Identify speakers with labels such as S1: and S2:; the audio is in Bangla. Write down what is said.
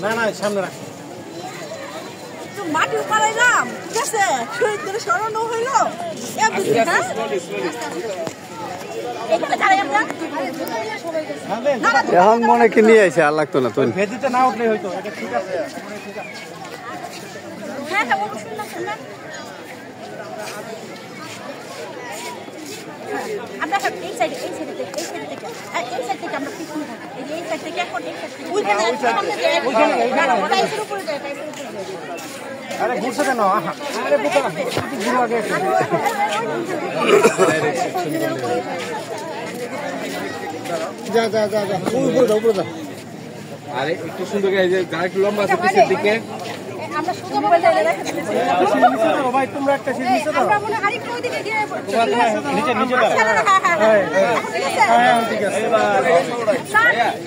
S1: না না সামনে রাখ
S2: মাটি পালাইলাম ঠিক আছে শহীদদের স্মরণ হইল
S3: এখন মনে কি নিয়ে আইছে আর লাগতো না তুই
S1: ভেদিতে না উঠলে হইতো ঠিক আছে
S2: হ্যাঁ আমরা এই সাইডে আমরা পিছনে থাকি এই সাইড থেকে এখন এই সাইড থেকে ওইখানে উপরে যায়
S1: আরে ঘুরছে কেন আরে বোকা ঘুরো আগে যা যা যা যা উপরে যা আরে একটু সুন্দর এই যে গাড়ি একটু লম্বা আছে পিছের দিকে
S2: আমরা সোজা মোবাইল দিয়ে রাখতে
S1: ভাই তোমরা একটা সিট নিচে দাও
S2: আমরা মনে আরেকটু ওইদিকে গিয়ে
S1: নিচে দাও
S2: হ্যাঁ ঠিক আছে
S1: ঠিক আছে